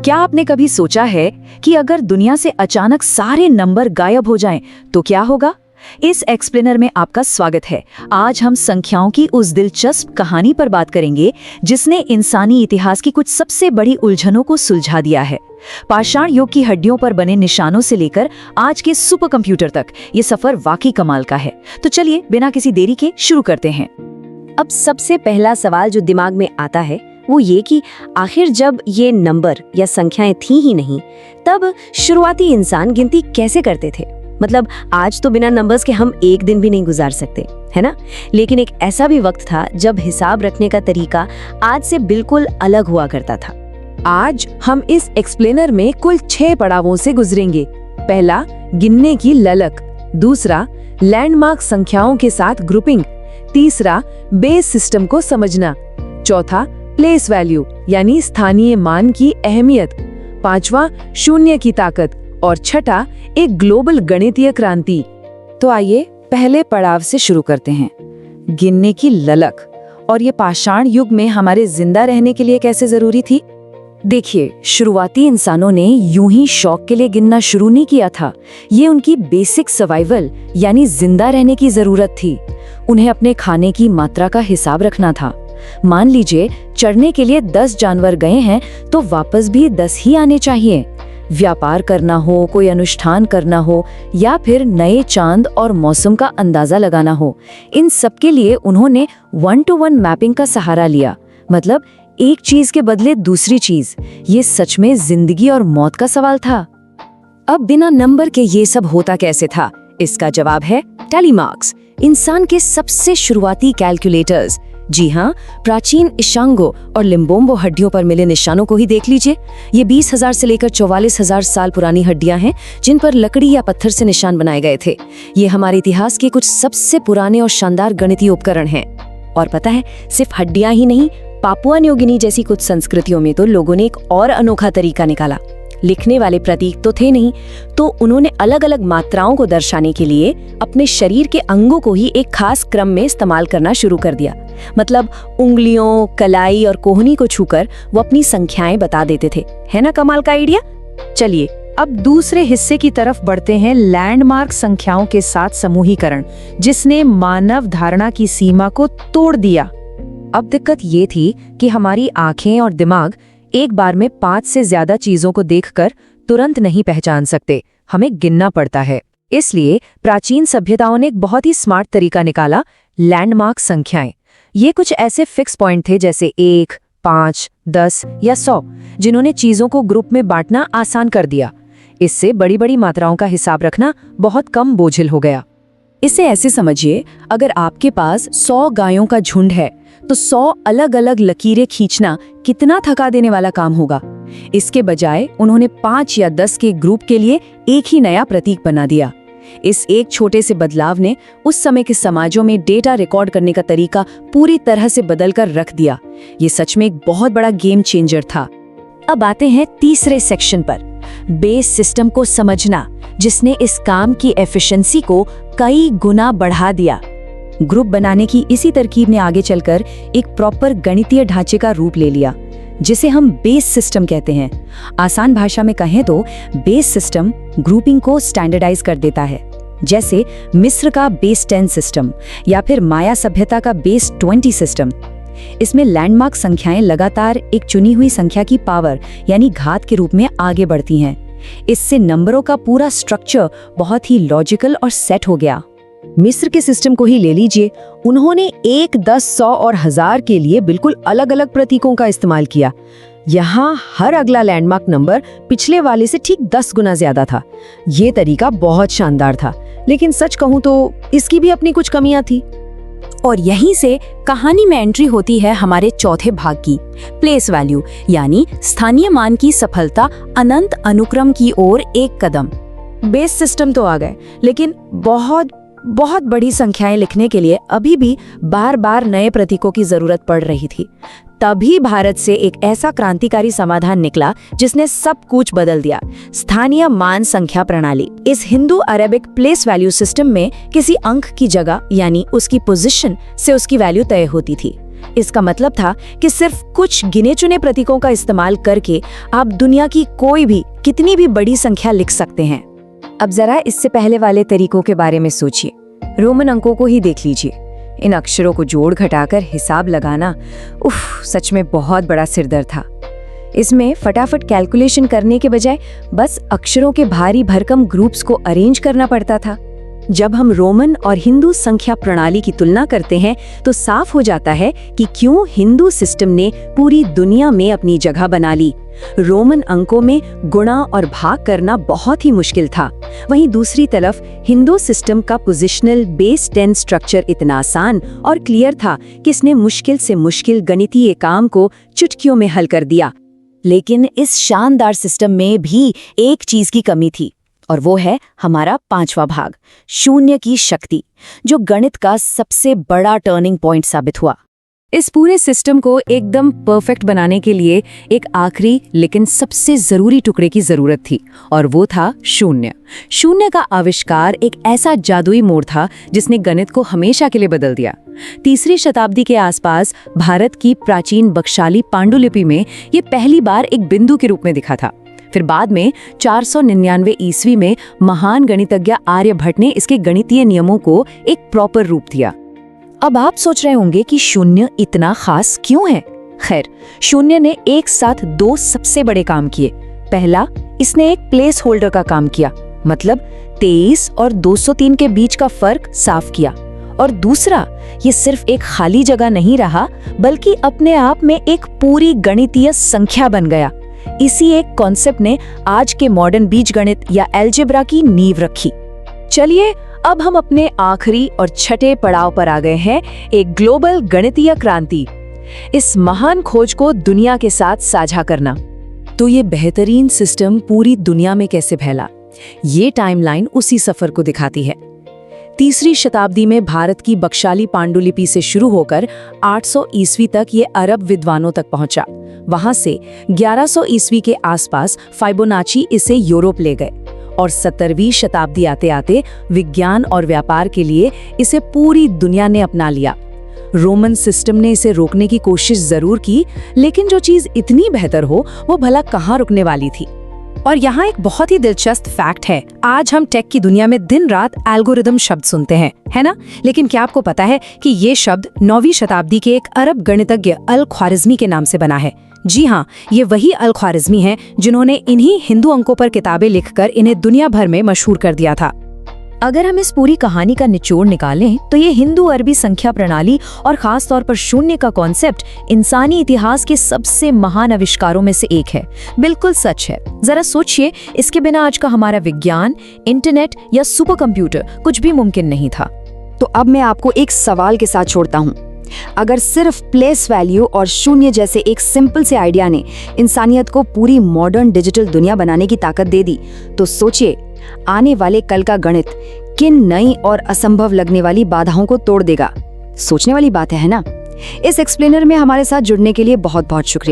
क्या आपने कभी सोचा है कि अगर दुनिया से अचानक सारे नंबर गायब हो जाएं, तो क्या होगा? इस एक्सप्लेनर में आपका स्वागत है। आज हम संख्याओं की उस दिलचस्प कहानी पर बात करेंगे जिसने इंसानी इतिहास की कुछ सबसे बड़ी उलझनों को सुलझा दिया है। पाषाण युग की हड्डियों पर बने निशानों से लेकर आज के सुपर कंप्यूटर तक ये सफर वाकई कमाल का है। तो चलिए बिना किसी देरी के शुरू करते हैं। अब सबसे पहला सवाल जो दिमाग में आता है वो ये कि आखिर जब ये नंबर या संख्याएं थी ही नहीं, तब शुरुआती इंसान गिनती कैसे करते थे? मतलब आज तो बिना नंबर्स के हम एक दिन भी नहीं गुजार सकते, है ना? लेकिन एक ऐसा भी वक्त था जब हिसाब रखने का तरीका आज से बिल्कुल अलग हुआ करता था। आज हम इस एक्सप्लेनर में कुल 6 पड़ावों से गुजरेंगे। पहला, गिनने की ललक। दूसरा, लैंडमार्क संख्याओं के साथ ग्रुपिंग। तीसरा, बेस सिस्टम को समझना। चौथा, प्लेस वैल्यू यानी स्थानीय मान की अहमियत। पांचवा, शून्य की ताकत। और छठा, एक ग्लोबल गणितीय क्रांति। तो आइए पहले पड़ाव से शुरू करते हैं, गिनने की ललक। और ये पाषाण युग में हमारे जिंदा रहने के लिए कैसे जरूरी थी? देखिए, शुरुआती इंसानों ने यूं ही शौक के लिए गिनना शुरू नहीं किया था। ये उनकी बेसिक सर्वाइवल यानी जिंदा रहने की जरूरत थी। उन्हें अपने खाने की मात्रा का हिसाब रखना था। मान लीजिए चढ़ने के लिए 10 जानवर गए हैं तो वापस भी 10 ही आने चाहिए। व्यापार करना हो, कोई अनुष्ठान करना हो या फिर नए चांद और मौसम का अंदाजा लगाना हो, इन सब के लिए उन्होंने 1-to-1 मैपिंग का सहारा लिया। मतलब एक चीज के बदले दूसरी चीज। ये सच में जिंदगी और मौत का सवाल था। अब बिना नंबर के ये सब होता कैसे था? इसका जवाब है टैली मार्क्स, इंसान के सबसे शुरुआती कैलकुलेटर्स। जी हाँ, प्राचीन इशांगो और लिम्बोम्बो हड्डियों पर मिले निशानों को ही देख लीजिए। ये 20,000 से लेकर 44,000 साल पुरानी हड्डियां हैं जिन पर लकड़ी या पत्थर से निशान बनाए गए थे। ये हमारे इतिहास के कुछ सबसे पुराने और शानदार गणितीय उपकरण हैं। और पता है, सिर्फ हड्डियां ही नहीं, पापुआ न्यू गिनी जैसी कुछ संस्कृतियों में तो लोगों ने एक और अनोखा तरीका निकाला। लिखने वाले प्रतीक तो थे नहीं, तो उन्होंने अलग अलग मात्राओं को दर्शाने के लिए अपने शरीर के अंगों को ही एक खास क्रम में इस्तेमाल करना शुरू कर दिया। मतलब उंगलियों, कलाई और कोहनी को छूकर वो अपनी संख्याएं बता देते थे। है ना कमाल का आइडिया? चलिए अब दूसरे हिस्से की तरफ बढ़ते हैं, लैंडमार्क संख्याओं के साथ समूहीकरण, जिसने मानव धारणा की सीमा को तोड़ दिया। अब दिक्कत ये थी कि हमारी आंखें और दिमाग एक बार में 5 से ज्यादा चीजों को देखकर तुरंत नहीं पहचान सकते, हमें गिनना पड़ता है। इसलिए प्राचीन सभ्यताओं ने एक बहुत ही स्मार्ट तरीका निकाला, लैंडमार्क संख्याएं। ये कुछ ऐसे फिक्स पॉइंट थे जैसे 1, 5, 10 या 100, जिन्होंने चीजों को ग्रुप में बांटना आसान कर दिया। इससे बड़ी बड़ी मात्राओं का हिसाब रखना बहुत कम बोझिल हो गया। इसे ऐसे समझिए, अगर आपके पास 100 गायों का झुंड है तो 100 अलग अलग लकीरें खींचना कितना थका देने वाला काम होगा। इसके बजाय उन्होंने 5 या 10 के ग्रुप के लिए एक ही नया प्रतीक बना दिया। इस एक छोटे से बदलाव ने उस समय के समाजों में डेटा रिकॉर्ड करने का तरीका पूरी तरह से बदलकर रख दिया। ये सच में एक बहुत बड़ा गेम चेंजर था। अब आते हैं तीसरे सेक्शन पर, बेस सिस्टम को समझना, जिसने इस काम की एफिशिएंसी को कई गुना बढ़ा दिया। ग्रुप बनाने की इसी तरकीब ने आगे चलकर एक प्रॉपर गणितीय ढांचे का रूप ले लिया, जिसे हम बेस सिस्टम कहते हैं। आसान भाषा में कहें तो बेस सिस्टम ग्रुपिंग को स्टैंडर्डाइज कर देता है। जैसे मिस्र का बेस 10 सिस्टम या फिर माया सभ्यता का बेस 20 सिस्टम। इसमें लैंडमार्क संख्याएं लगातार एक चुनी हुई संख्या की पावर यानी घात के रूप में आगे बढ़ती हैं। इससे नंबरों का पूरा स्ट्रक्चर बहुत ही लॉजिकल और सेट हो गया। मिस्र के सिस्टम को ही ले लीजिए, उन्होंने 1, 10, 100 और 1000 के लिए बिल्कुल अलग अलग प्रतीकों का इस्तेमाल किया। यहाँ हर अगला लैंडमार्क नंबर पिछले वाले से ठीक 10 गुना ज्यादा था। ये तरीका बहुत शानदार था, लेकिन सच कहूँ तो इसकी भी अपनी कुछ कमियां थी। और यहीं से कहानी में एंट्री होती है हमारे चौथे भाग की, प्लेस वैल्यू यानी स्थानीय मान की सफलता अनंत अनुक्रम की ओर एक कदम। बेस सिस्टम तो आ गए, लेकिन बहुत बड़ी संख्याएं लिखने के लिए अभी भी बार बार नए प्रतीकों की जरूरत पड़ रही थी। तभी भारत से एक ऐसा क्रांतिकारी समाधान निकला जिसने सब कुछ बदल दिया, स्थानीय मान संख्या प्रणाली। इस Hindu Arabic place value system में किसी अंक की जगह यानी उसकी पोजीशन से उसकी वैल्यू तय होती थी। इसका मतलब था कि सिर्फ कुछ गिने चुने प्रतीकों का इस्तेमाल करके आप दुनिया की कोई भी कितनी भी बड़ी संख्या लिख सकते हैं। अब जरा इससे पहले वाले तरीकों के बारे में सोचिए। रोमन अंकों को ही देख लीजिए। इन अक्षरों को जोड़ घटाकर हिसाब लगाना सच में बहुत बड़ा सिरदर्द था। इसमें फटाफट कैलकुलेशन करने के बजाय बस अक्षरों के भारी भरकम ग्रुप्स को अरेंज करना पड़ता था। जब हम रोमन और हिंदू संख्या प्रणाली की तुलना करते हैं तो साफ हो जाता है कि क्यों हिंदू सिस्टम ने पूरी दुनिया में अपनी जगह बना ली। रोमन अंकों में गुणा और भाग करना बहुत ही मुश्किल था, वहीं दूसरी तरफ हिंदू सिस्टम का पोजिशनल बेस 10 स्ट्रक्चर इतना आसान और क्लियर था कि इसने मुश्किल से मुश्किल गणितीय काम को चुटकियों में हल कर दिया। लेकिन इस शानदार सिस्टम में भी एक चीज की कमी थी, और वो है हमारा 5वां भाग, शून्य की शक्ति, जो गणित का सबसे बड़ा टर्निंग पॉइंट साबित हुआ। इस पूरे सिस्टम को एकदम परफेक्ट बनाने के लिए एक आखिरी लेकिन सबसे जरूरी टुकड़े की जरूरत थी, और वो था शून्य। शून्य का आविष्कार एक ऐसा जादुई मोड़ था जिसने गणित को हमेशा के लिए बदल दिया। 3री शताब्दी के आसपास भारत की प्राचीन बख्शाली पांडुलिपि में ये पहली बार एक बिंदु के रूप में दिखा था। फिर बाद में 499 ईस्वी में महान गणितज्ञ आर्यभट्ट ने इसके गणितीय नियमों को एक प्रॉपर रूप दिया। अब आप सोच रहे होंगे कि शून्य इतना खास क्यों है? खैर, शून्य ने एक साथ 2 सबसे बड़े काम किए। पहला, इसने एक प्लेस होल्डर का काम किया, मतलब 23 और 203 के बीच का फर्क साफ किया। और दूसरा, ये सिर्फ एक खाली जगह नहीं रहा, बल्कि अपने आप में एक पूरी गणितीय संख्या बन गया। इसी एक कॉन्सेप्ट ने आज के मॉडर्न बीजगणित या अलजेब्रा की नींव रखी। चलिए, अब हम अपने आखिरी और छठे पड़ाव पर आ गए हैं, एक ग्लोबल गणितीय क्रांति। इस महान खोज को दुनिया के साथ साझा करना। तो ये बेहतरीन सिस्टम पूरी दुनिया में कैसे फैला, ये टाइमलाइन उसी सफर को दिखाती है। 3री शताब्दी में भारत की बख्शाली पांडुलिपि से शुरू होकर 800 ईस्वी तक ये अरब विद्वानों तक पहुंचा। वहां से 1100 ईस्वी के आसपास फाइबोनाची इसे यूरोप ले गए, और 17वीं शताब्दी आते आते विज्ञान और व्यापार के लिए इसे पूरी दुनिया ने अपना लिया। रोमन सिस्टम ने इसे रोकने की कोशिश जरूर की, लेकिन जो चीज इतनी बेहतर हो वो भला कहाँ रुकने वाली थी। और यहाँ एक बहुत ही दिलचस्प फैक्ट है। आज हम टेक की दुनिया में दिन रात एल्गोरिदम शब्द सुनते हैं, है ना? लेकिन क्या आपको पता है कि ये शब्द 9वीं शताब्दी के एक अरब गणितज्ञ अल ख्वारिज़मी के नाम से बना है? जी हाँ, ये वही अल ख्वारिज़मी हैं जिन्होंने इन्हीं हिंदू अंकों पर किताबें लिखकर इन्हें दुनिया भर में मशहूर कर दिया था। अगर हम इस पूरी कहानी का निचोड़ निकालें तो ये हिंदू अरबी संख्या प्रणाली और खास तौर पर शून्य का कॉन्सेप्ट इंसानी इतिहास के सबसे महान आविष्कारों में से एक है। बिल्कुल सच है। जरा सोचिए, इसके बिना आज का हमारा विज्ञान, इंटरनेट या सुपर कंप्यूटर कुछ भी मुमकिन नहीं था। तो अब मैं आपको एक सवाल के साथ छोड़ता हूँ। अगर सिर्फ प्लेस वैल्यू और शून्य जैसे एक सिंपल से आइडिया ने इंसानियत को पूरी मॉडर्न डिजिटल दुनिया बनाने की ताकत दे दी, तो सोचिए आने वाले कल का गणित किन नई और असंभव लगने वाली बाधाओं को तोड़ देगा। सोचने वाली बात है ना? इस एक्सप्लेनर में हमारे साथ जुड़ने के लिए बहुत बहुत शुक्रिया।